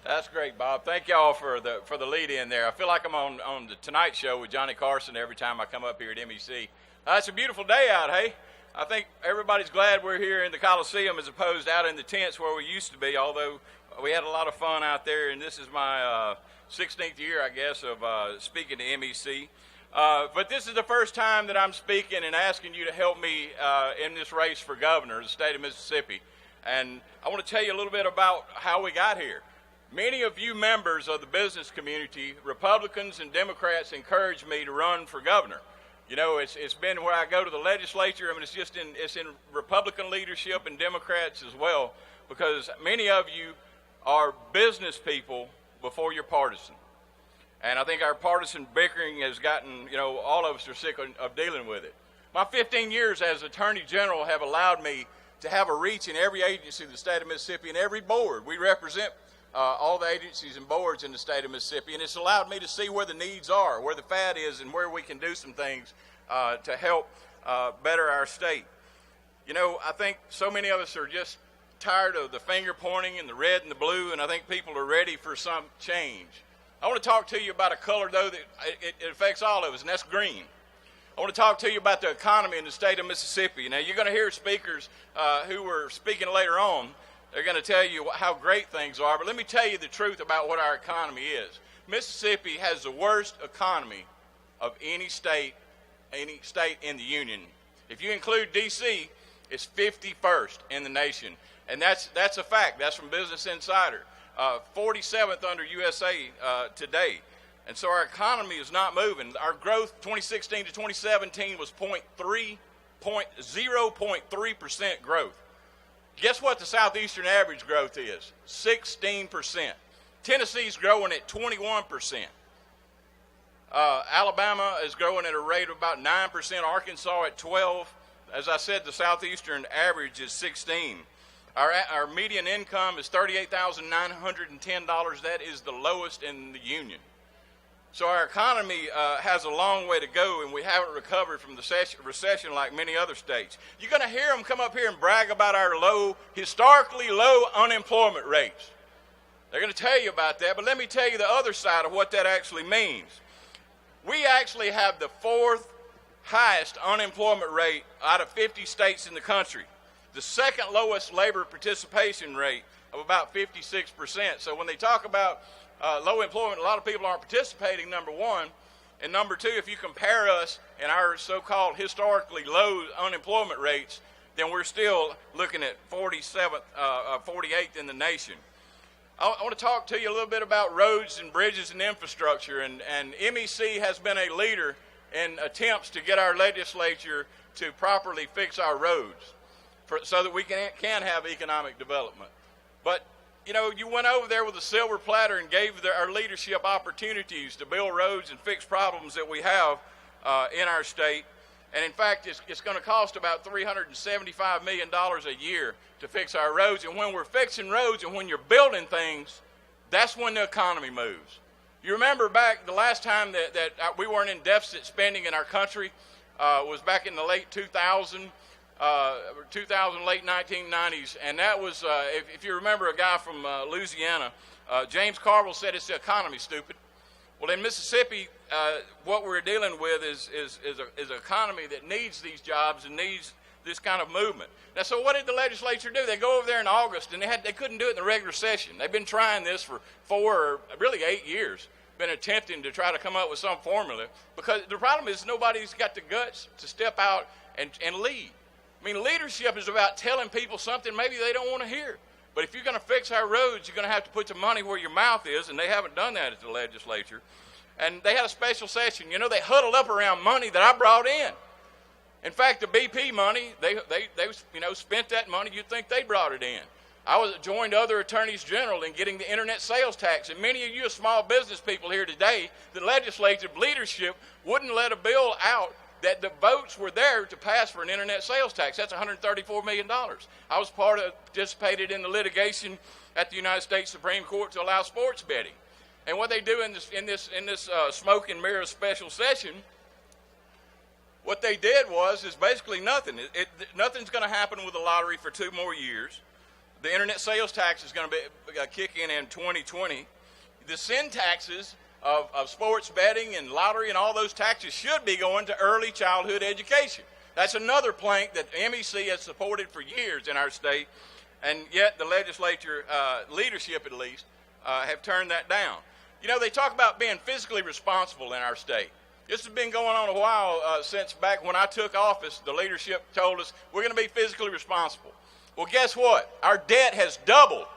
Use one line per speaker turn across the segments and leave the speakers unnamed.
That's great, Bob. Thank y'all for the lead in there. I feel like I'm on the Tonight Show with Johnny Carson every time I come up here at MEC. It's a beautiful day out, hey? I think everybody's glad we're here in the Coliseum as opposed out in the tents where we used to be, although we had a lot of fun out there, and this is my 16th year, I guess, of speaking to MEC. But this is the first time that I'm speaking and asking you to help me in this race for governor of the state of Mississippi. And I want to tell you a little bit about how we got here. Many of you members of the business community, Republicans and Democrats, encouraged me to run for governor. You know, it's been where I go to the legislature. I mean, it's in Republican leadership and Democrats as well, because many of you are business people before you're partisan. And I think our partisan bickering has gotten, you know, all of us are sick of dealing with it. My 15 years as Attorney General have allowed me to have a reach in every agency of the state of Mississippi and every board. We represent all the agencies and boards in the state of Mississippi, and it's allowed me to see where the needs are, where the fat is, and where we can do some things to help better our state. You know, I think so many of us are just tired of the finger pointing and the red and the blue, and I think people are ready for some change. I want to talk to you about a color, though, that it affects all of us, and that's green. I want to talk to you about the economy in the state of Mississippi. Now, you're going to hear speakers who are speaking later on. They're going to tell you how great things are, but let me tell you the truth about what our economy is. Mississippi has the worst economy of any state in the union. If you include D.C., it's 51st in the nation, and that's a fact. That's from Business Insider. 47th under USA Today. And so our economy is not moving. Our growth 2016 to 2017 was 0.3% growth. Guess what the southeastern average growth is? 16%. Tennessee's growing at 21%. Alabama is growing at a rate of about 9%. Arkansas at 12%. As I said, the southeastern average is 16%. Our median income is $38,910. That is the lowest in the union. So our economy has a long way to go, and we haven't recovered from the recession like many other states. You're going to hear them come up here and brag about our historically low unemployment rates. They're going to tell you about that, but let me tell you the other side of what that actually means. We actually have the fourth highest unemployment rate out of 50 states in the country. The second lowest labor participation rate of about 56%. So when they talk about low employment, a lot of people aren't participating, number one. And number two, if you compare us and our so-called historically low unemployment rates, then we're still looking at 48th in the nation. I want to talk to you a little bit about roads and bridges and infrastructure. And MEC has been a leader in attempts to get our legislature to properly fix our roads so that we can have economic development. But you know, you went over there with a silver platter and gave our leadership opportunities to build roads and fix problems that we have in our state. And in fact, it's going to cost about $375 million a year to fix our roads. And when we're fixing roads and when you're building things, that's when the economy moves. You remember back the last time that we weren't in deficit spending in our country was back in the late 2000s. Late 1990s, and that was, if you remember, a guy from Louisiana, James Carville said it's the economy, stupid. Well, in Mississippi, what we're dealing with is an economy that needs these jobs and needs this kind of movement. Now, so what did the legislature do? They go over there in August, and they couldn't do it in the regular session. They've been trying this for 4 or really 8 years, been attempting to try to come up with some formula, because the problem is nobody's got the guts to step out and lead. I mean, leadership is about telling people something maybe they don't want to hear. But if you're going to fix our roads, you're going to have to put the money where your mouth is, and they haven't done that at the legislature. And they had a special session. You know, they huddled up around money that I brought in. In fact, the BP money, they spent that money. You'd think they brought it in. I joined other attorneys general in getting the internet sales tax. And many of you small business people here today, the legislative leadership wouldn't let a bill out that the votes were there to pass for an internet sales tax. That's $134 million. I was participated in the litigation at the United States Supreme Court to allow sports betting. And what they do in this smoke and mirrors special session, what they did is basically nothing. Nothing's going to happen with the lottery for 2 more years. The internet sales tax is going to be kick in 2020. The sin taxes of sports betting and lottery and all those taxes should be going to early childhood education. That's another plank that MEC has supported for years in our state, and yet the legislature, leadership at least, have turned that down. You know, they talk about being fiscally responsible in our state. This has been going on a while since back when I took office. The leadership told us we're going to be fiscally responsible. Well, guess what? Our debt has doubled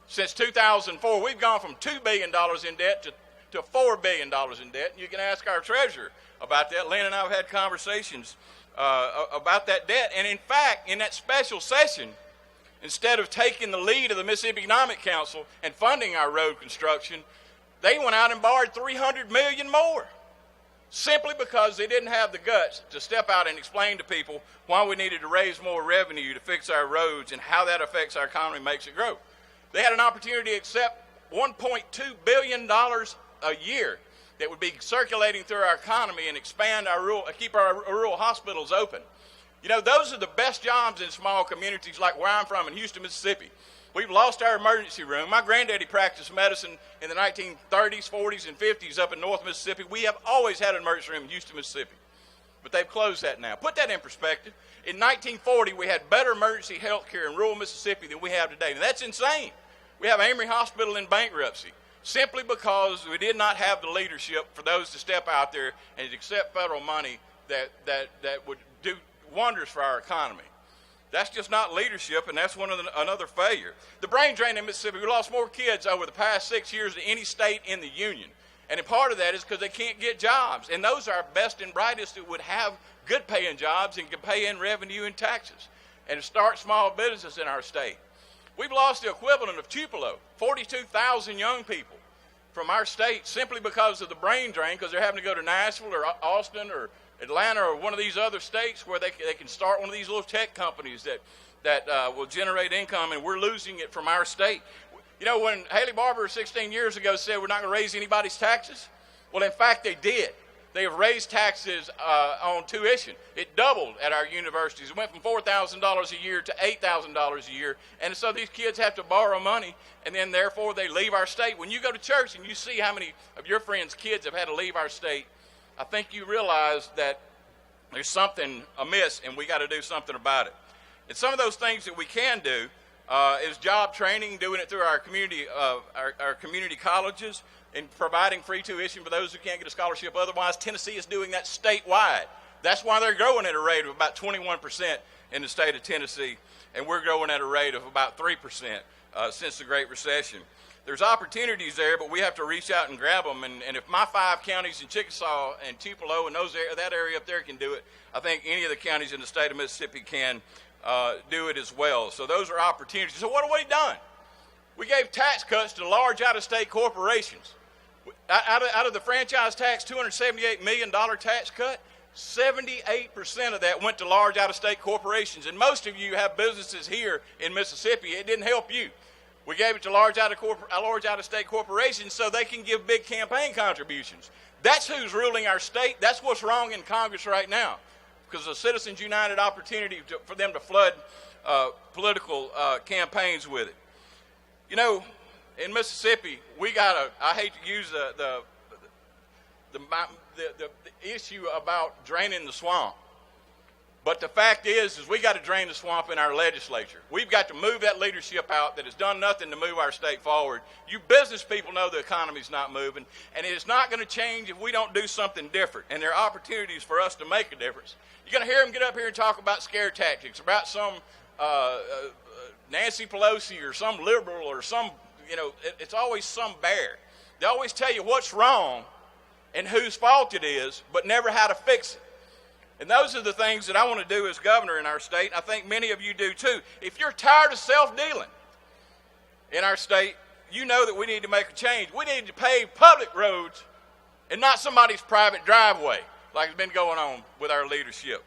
since 2004. We've gone from $2 billion in debt to $4 billion in debt. And you can ask our treasurer about that. Lynn and I have had conversations about that debt. And in fact, in that special session, instead of taking the lead of the Mississippi Economic Council and funding our road construction, they went out and borrowed $300 million more, simply because they didn't have the guts to step out and explain to people why we needed to raise more revenue to fix our roads and how that affects our economy and makes it grow. They had an opportunity to accept $1.2 billion a year that would be circulating through our economy and expand keep our rural hospitals open. You know, those are the best jobs in small communities like where I'm from in Houston, Mississippi. We've lost our emergency room. My granddaddy practiced medicine in the 1930s, 40s, and 50s up in North Mississippi. We have always had an emergency room in Houston, Mississippi, but they've closed that now. Put that in perspective. In 1940, we had better emergency health care in rural Mississippi than we have today. Now, that's insane. We have Amory Hospital in bankruptcy simply because we did not have the leadership for those to step out there and accept federal money that would do wonders for our economy. That's just not leadership, and that's another failure. The brain drain in Mississippi, we lost more kids over the past 6 years than any state in the union. And a part of that is because they can't get jobs. And those are our best and brightest that would have good paying jobs and can pay in revenue and taxes and start small businesses in our state. We've lost the equivalent of Tupelo, 42,000 young people from our state simply because of the brain drain, because they're having to go to Nashville or Austin or Atlanta or one of these other states where they can start one of these little tech companies that will generate income, and we're losing it from our state. You know, when Haley Barbour 16 years ago said we're not going to raise anybody's taxes, well, in fact, they did. They have raised taxes on tuition. It doubled at our universities. It went from $4,000 a year to $8,000 a year. And so these kids have to borrow money, and then therefore they leave our state. When you go to church and you see how many of your friends' kids have had to leave our state, I think you realize that there's something amiss and we got to do something about it. And some of those things that we can do is job training, doing it through our community colleges, and providing free tuition for those who can't get a scholarship. Otherwise, Tennessee is doing that statewide. That's why they're growing at a rate of about 21% in the state of Tennessee, and we're growing at a rate of about 3% since the Great Recession. There's opportunities there, but we have to reach out and grab them. And if my 5 counties in Chickasaw and Tupelo and that area up there can do it, I think any of the counties in the state of Mississippi can do it as well. So those are opportunities. So what have we done? We gave tax cuts to large out-of-state corporations. Out of the franchise tax, $278 million tax cut, 78% of that went to large out-of-state corporations. And most of you have businesses here in Mississippi. It didn't help you. We gave it to large out-of-state corporations so they can give big campaign contributions. That's who's ruling our state. That's what's wrong in Congress right now, because the Citizens United opportunity for them to flood political campaigns with it. You know, in Mississippi, we got I hate to use the issue about draining the swamp. But the fact is we got to drain the swamp in our legislature. We've got to move that leadership out that has done nothing to move our state forward. You business people know the economy's not moving, and it's not going to change if we don't do something different. And there are opportunities for us to make a difference. You're going to hear them get up here and talk about scare tactics, about some Nancy Pelosi or some liberal or some, it's always some bear. They always tell you what's wrong and whose fault it is, but never how to fix it. And those are the things that I want to do as governor in our state. I think many of you do too. If you're tired of self-dealing in our state, you know that we need to make a change. We need to pave public roads and not somebody's private driveway like has been going on with our leadership.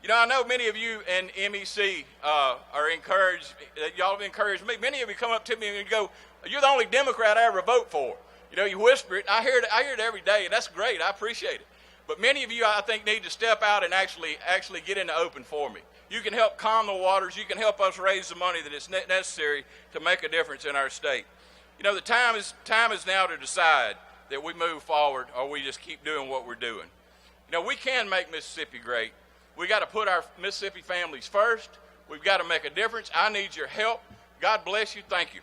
You know, I know many of you in MEC are encouraged, y'all have encouraged me. Many of you come up to me and go, you're the only Democrat I ever vote for. You know, you whisper it. I hear it every day, and that's great. I appreciate it. But many of you, I think, need to step out and actually get in the open for me. You can help calm the waters. You can help us raise the money that is necessary to make a difference in our state. You know, the time is now to decide that we move forward or we just keep doing what we're doing. You know, we can make Mississippi great. We got to put our Mississippi families first. We've got to make a difference. I need your help. God bless you. Thank you.